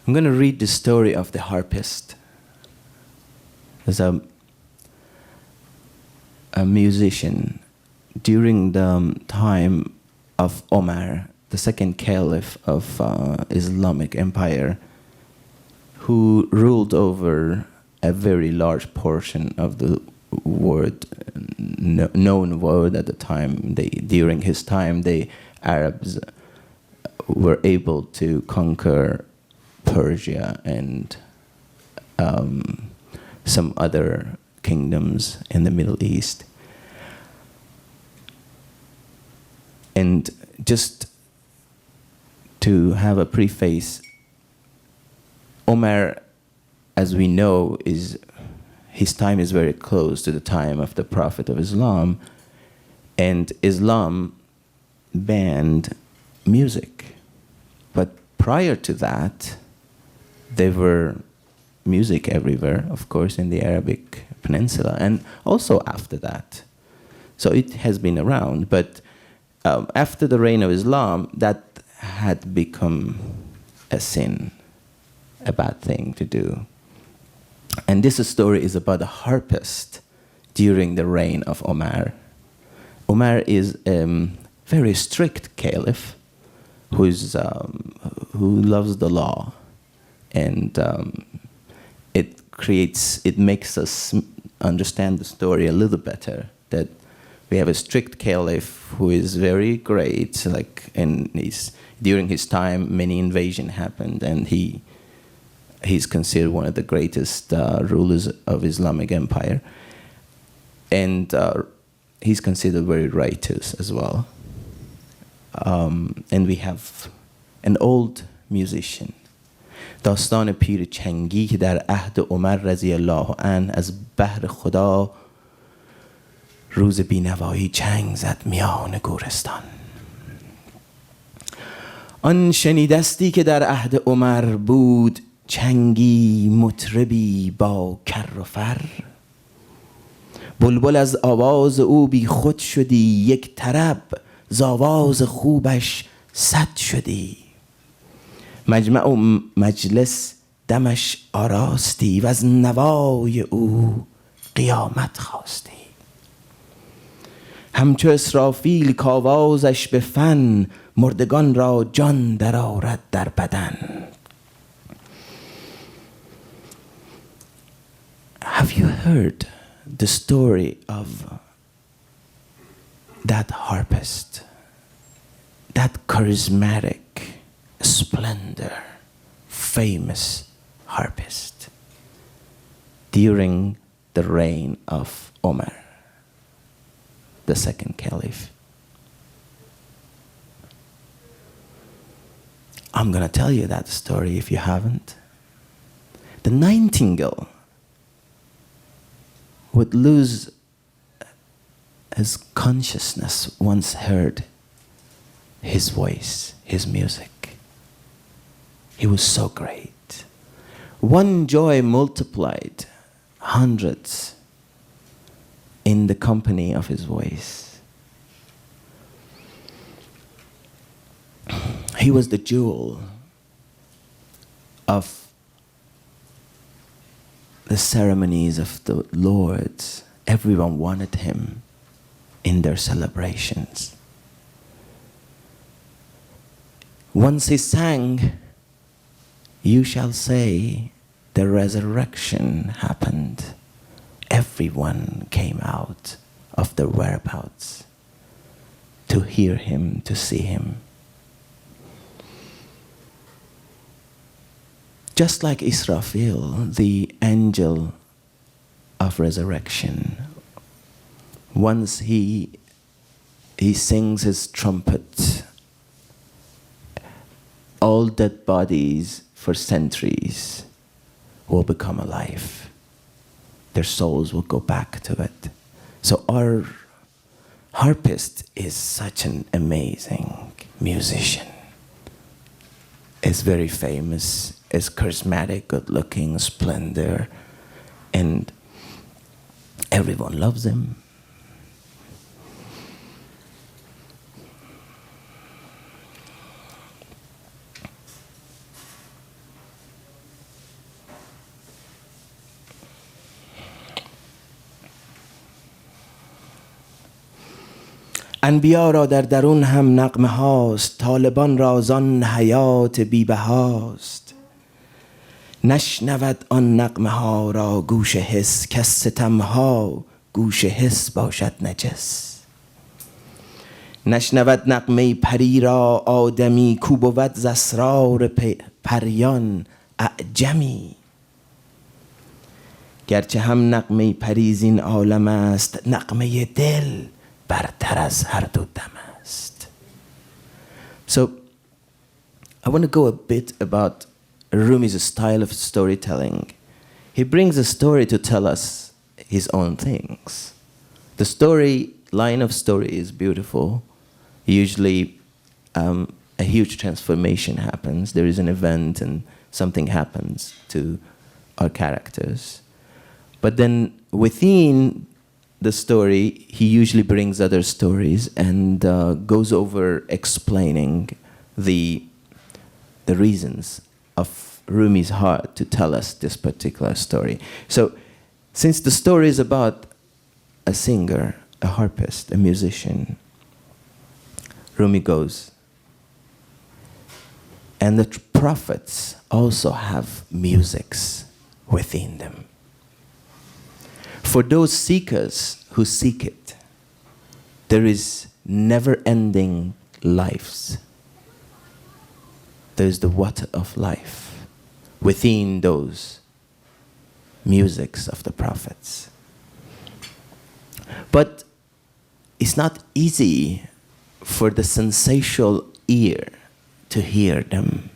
I'm going to read the story of the harpist. There's a musician during the time of Omar, the second caliph of Islamic Empire, who ruled over a very large portion of the world, known world at the time. During his time, the Arabs were able to conquer Persia and some other kingdoms in the Middle East. And just to have a preface, Omar, as we know, his time is very close to the time of the Prophet of Islam, and Islam banned music. But prior to that, there were music everywhere, of course, in the Arabic Peninsula, and also after that. So it has been around, but after the reign of Islam, that had become a sin, a bad thing to do. And this story is about a harpist during the reign of Omar. Omar is a very strict caliph who loves the law, and it makes us understand the story a little better, that we have a strict caliph who is very great, and during his time many invasions happened, and he's considered one of the greatest rulers of Islamic Empire, and he's considered very righteous as well. And we have an old musician, داستان پیر چنگی که در عهد عمر رضی الله عنه از بهر خدا روز بینوایی چنگ زد میان گورستان. آن شنیدستی که در عهد عمر بود، چنگی مطربی با کر و فر. بلبل از آواز او بی خود شدی، یک طرب ز آواز خوبش صد شدی. مجمع و مجلس دمش آراستی، و از نوای او قیامت خواستی. همچو اسرافیل کآوازش به فن، مردگان را جان در آرد در بدن. Have you heard the story of that harpist, that charismatic, splendor, famous harpist during the reign of Omar, the second caliph? I'm going to tell you that story if you haven't. The nightingale would lose his consciousness once heard his voice, his music. He was so great. One joy multiplied hundreds in the company of his voice. He was the jewel of the ceremonies of the lords. Everyone wanted him in their celebrations. Once he sang, you shall say, the resurrection happened. Everyone came out of their whereabouts to hear him, to see him. Just like Israfil, the angel of resurrection, once he sings his trumpet, all dead bodies for centuries will become alive. Their souls will go back to it. So our harpist is such an amazing musician. Is very famous, is charismatic, good looking, splendor, and everyone loves him. انبیا را در درون هم نغمه هاست، طالبان را زان حیات بی بهاست. نشنود آن نغمه ها را گوش حس، که ستم ها گوش حس باشد نجس. نشنود نغمه پری را آدمی، کو بود ز اسرار پریان اعجمی. گرچه هم نغمه پری زین عالم است، نغمه دل برتر از هر دو دم است. So I want to go a bit about Rumi's style of storytelling. He brings a story to tell us his own things. The line of story is beautiful. Usually a huge transformation happens. There is an event and something happens to our characters. But then within the story, he usually brings other stories and goes over explaining the reasons of Rumi's heart to tell us this particular story. So, since the story is about a singer, a harpist, a musician, Rumi goes, and the prophets also have musics within them. For those seekers who seek it, there is never-ending lives. There is the water of life within those musics of the prophets. But it's not easy for the sensual ear to hear them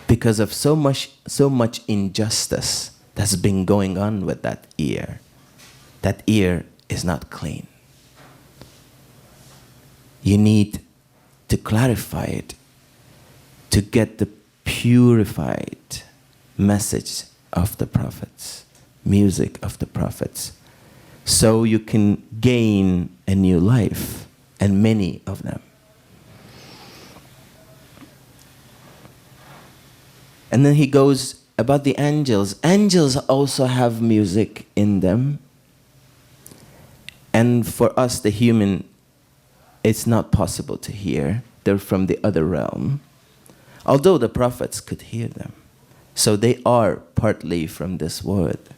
because of so much injustice that's been going on with that ear. That ear is not clean. You need to clarify it to get the purified message of the prophets, music of the prophets, so you can gain a new life, and many of them. And then he goes about the angels. Angels also have music in them. And for us, the human, it's not possible to hear. They're from the other realm. Although the prophets could hear them. So they are partly from this world.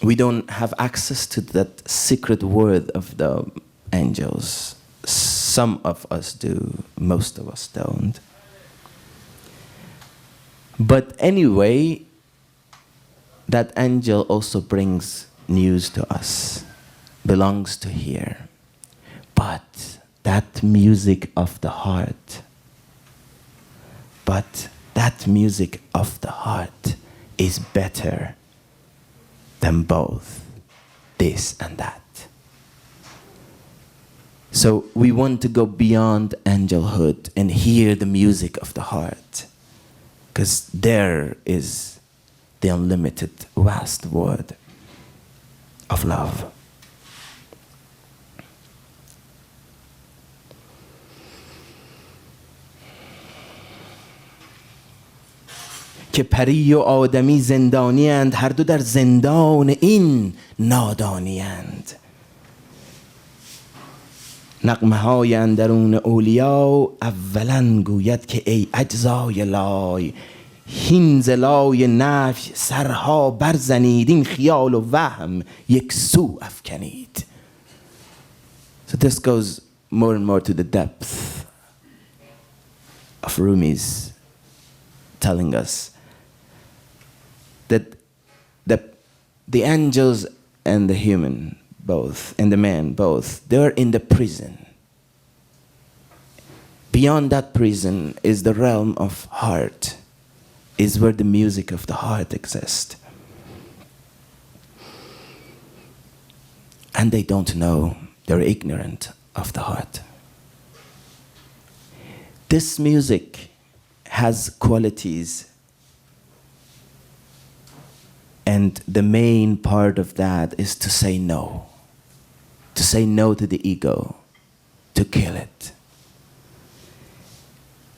We don't have access to that secret word of the angels. Some of us do, most of us don't. But anyway, that angel also brings news to us, belongs to here. But that music of the heart, is better than both this and that. So we want to go beyond angelhood and hear the music of the heart, because there is the unlimited, vast world of love. که پری و آدمی زندانی اند، هر دو در زندان این نادانی اند. نغمه های اندرون اولیا اولا گوید که ای اجزای لای، هین ز لای نفی سرها برزنید، این خیال و وهم یک سو افکنید. So this goes more and more to the depth of Rumi's telling us that the angels and the human both, and the man both, they're in the prison. Beyond that prison is the realm of heart, is where the music of the heart exists. And they don't know, they're ignorant of the heart. This music has qualities, and the main part of that is to say no. To say no to the ego, to kill it.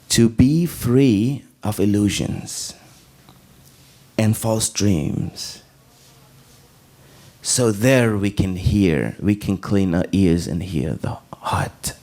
To be free of illusions. and false dreams. So there we can hear, we can clean our ears and hear the heart